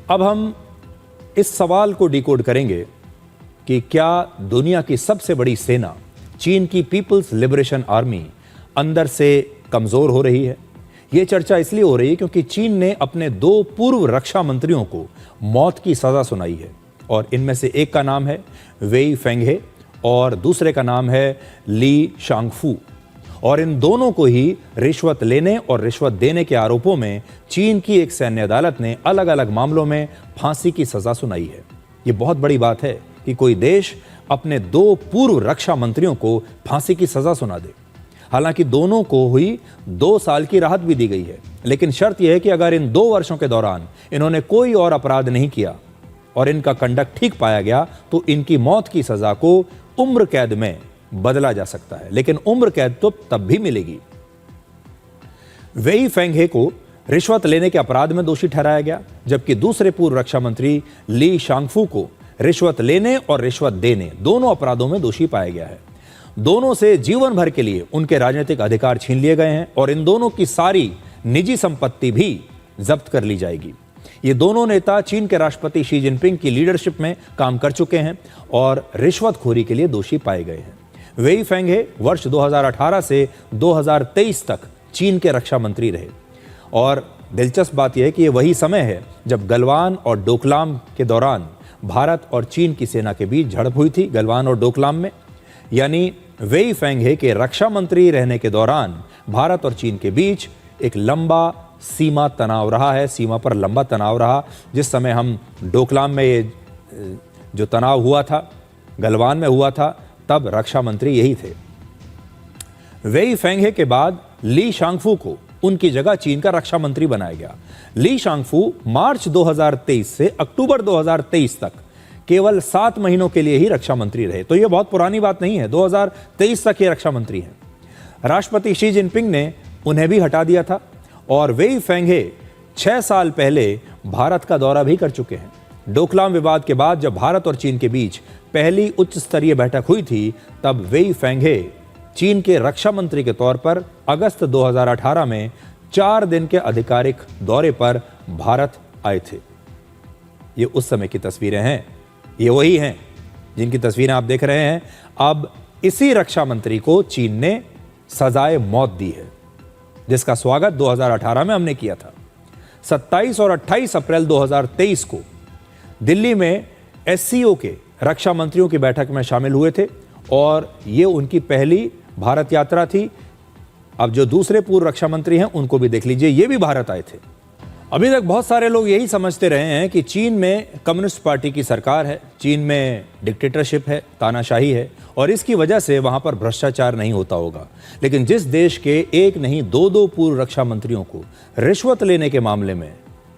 अब हम इस सवाल को डिकोड करेंगे कि क्या दुनिया की सबसे बड़ी सेना चीन की पीपल्स लिबरेशन आर्मी अंदर से कमजोर हो रही है। यह चर्चा इसलिए हो रही है क्योंकि चीन ने अपने 2 पूर्व रक्षा मंत्रियों को मौत की सजा सुनाई है और इनमें से एक का नाम है वेई फेंघे और दूसरे का नाम है ली शांगफू। और इन दोनों को ही रिश्वत लेने और रिश्वत देने के आरोपों में चीन की एक सैन्य अदालत ने अलग अलग मामलों में फांसी की सजा सुनाई है। यह बहुत बड़ी बात है कि कोई देश अपने 2 पूर्व रक्षा मंत्रियों को फांसी की सजा सुना दे। हालांकि दोनों को हुई 2 साल की राहत भी दी गई है, लेकिन शर्त यह है कि अगर इन 2 वर्षों के दौरान इन्होंने कोई और अपराध नहीं किया और इनका कंडक्ट ठीक पाया गया तो इनकी मौत की सजा को उम्र कैद में बदला जा सकता है, लेकिन उम्र कैद तो तब भी मिलेगी। वेई फेंघे को रिश्वत लेने के अपराध में दोषी ठहराया गया, जबकि दूसरे पूर्व रक्षा मंत्री ली शांगफू को रिश्वत लेने और रिश्वत देने दोनों अपराधों में दोषी पाया गया है। दोनों से जीवन भर के लिए उनके राजनीतिक अधिकार छीन लिए गए हैं और इन दोनों की सारी निजी संपत्ति भी जब्त कर ली जाएगी। ये दोनों नेता चीन के राष्ट्रपति शी जिनपिंग की लीडरशिप में काम कर चुके हैं और रिश्वतखोरी के लिए दोषी पाए गए हैं। वेई फेंघे वर्ष 2018 से 2023 तक चीन के रक्षा मंत्री रहे और दिलचस्प बात यह है कि यह वही समय है जब गलवान और डोकलाम के दौरान भारत और चीन की सेना के बीच झड़प हुई थी। गलवान और डोकलाम में, यानी वेई फेंघे के रक्षा मंत्री रहने के दौरान भारत और चीन के बीच एक लंबा सीमा तनाव रहा है, सीमा पर लंबा तनाव रहा। जिस समय हम डोकलाम में ये जो तनाव हुआ था, गलवान में हुआ था, तब रक्षा मंत्री यही थे। वेई फेंघे के बाद ली शांगफू को उनकी जगह चीन का रक्षा मंत्री बनाया गया। ली शांगफू मार्च 2023 से अक्टूबर 2023 तक केवल 7 महीनों के लिए ही रक्षा मंत्री रहे, तो यह बहुत पुरानी बात नहीं है। 2023 तक ये रक्षा मंत्री हैं। राष्ट्रपति शी जिनपिंग ने उन्हें भी हटा दिया था और वेई फेंघे 6 साल पहले भारत का दौरा भी कर चुके हैं। डोकलाम विवाद के बाद जब भारत और चीन के बीच पहली उच्च स्तरीय बैठक हुई थी, तब वेई फेंघे चीन के रक्षा मंत्री के तौर पर अगस्त 2018 में 4 दिन के आधिकारिक दौरे पर भारत आए थे। ये उस समय की तस्वीरें हैं, ये वही हैं जिनकी तस्वीरें आप देख रहे हैं। अब इसी रक्षा मंत्री को चीन ने सजाए मौत दी है, जिसका स्वागत 2018 में हमने किया था। 27 और 28 अप्रैल 2023 को दिल्ली में एससीओ के रक्षा मंत्रियों की बैठक में शामिल हुए थे और ये उनकी पहली भारत यात्रा थी। अब जो दूसरे पूर्व रक्षा मंत्री हैं उनको भी देख लीजिए, ये भी भारत आए थे। अभी तक बहुत सारे लोग यही समझते रहे हैं कि चीन में कम्युनिस्ट पार्टी की सरकार है, चीन में डिक्टेटरशिप है, तानाशाही है और इसकी वजह से वहां पर भ्रष्टाचार नहीं होता होगा। लेकिन जिस देश के एक नहीं 2 पूर्व रक्षा मंत्रियों को रिश्वत लेने के मामले में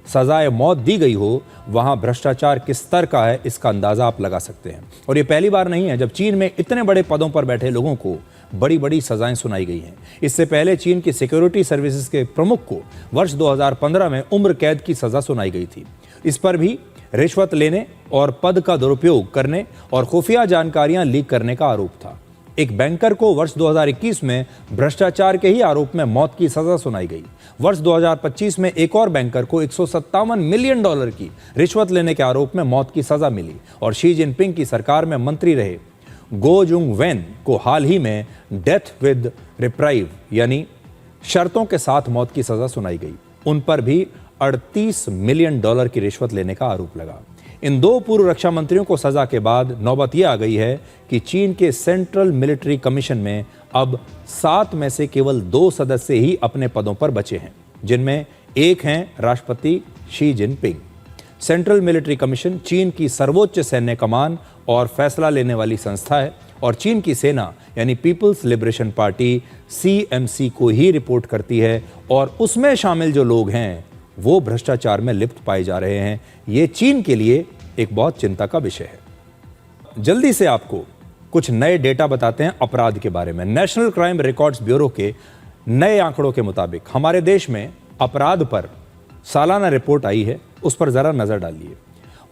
सजाए मौत दी गई हो, वहां भ्रष्टाचार किस स्तर का है इसका अंदाजा आप लगा सकते हैं। और ये पहली बार नहीं है जब चीन में इतने बड़े पदों पर बैठे लोगों को बड़ी बड़ी सजाएं सुनाई गई हैं। इससे पहले चीन की सिक्योरिटी सर्विसेज के प्रमुख को वर्ष 2015 में उम्र कैद की सजा सुनाई गई थी। इस पर भी रिश्वत लेने और पद का दुरुपयोग करने और खुफिया जानकारियां लीक करने का आरोप था। एक बैंकर को वर्ष 2021 में भ्रष्टाचार के ही आरोप में मौत की सजा सुनाई गई। वर्ष 2025 में एक और बैंकर को $157 मिलियन की रिश्वत लेने के आरोप में मौत की सजा मिली और शी जिनपिंग की सरकार में मंत्री रहे गो जुंग वेन को हाल ही में डेथ विद रिप्राइव यानी शर्तों के साथ मौत की सजा सुनाई गई। उन पर भी $38 मिलियन की रिश्वत लेने का आरोप लगा। इन 2 पूर्व रक्षा मंत्रियों को सजा के बाद नौबत यह आ गई है कि चीन के सेंट्रल मिलिट्री कमीशन में अब 7 में से केवल 2 सदस्य ही अपने पदों पर बचे हैं, जिनमें एक हैं राष्ट्रपति Xi Jinping. Central military commission चीन की सर्वोच्च सैन्य कमान और फैसला लेने वाली संस्था है और चीन की सेना यानी पीपल्स लिबरेशन पार्टी CMC को ही रिपोर्ट करती है और उसमें शामिल जो लोग हैं वो भ्रष्टाचार में लिप्त पाए जा रहे हैं। ये चीन के लिए एक बहुत चिंता का विषय है। जल्दी से आपको कुछ नए डेटा बताते हैं अपराध के बारे में। नेशनल क्राइम रिकॉर्ड्स ब्यूरो के नए आंकड़ों के मुताबिक हमारे देश में अपराध पर सालाना रिपोर्ट आई है, उस पर जरा नजर डालिए।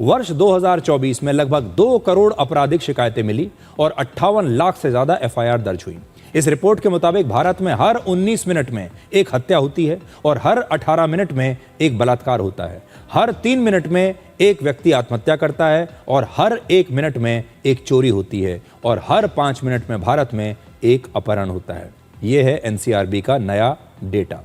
वर्ष 2024 में लगभग 2 करोड़ आपराधिक शिकायतें मिली और 58 लाख से ज्यादा FIR दर्ज हुई। इस रिपोर्ट के मुताबिक भारत में हर 19 मिनट में एक हत्या होती है और हर 18 मिनट में एक बलात्कार होता है। हर 3 मिनट में एक व्यक्ति आत्महत्या करता है और हर 1 मिनट में एक चोरी होती है और हर 5 मिनट में भारत में एक अपहरण होता है। यह है एनसीआरबी का नया डेटा।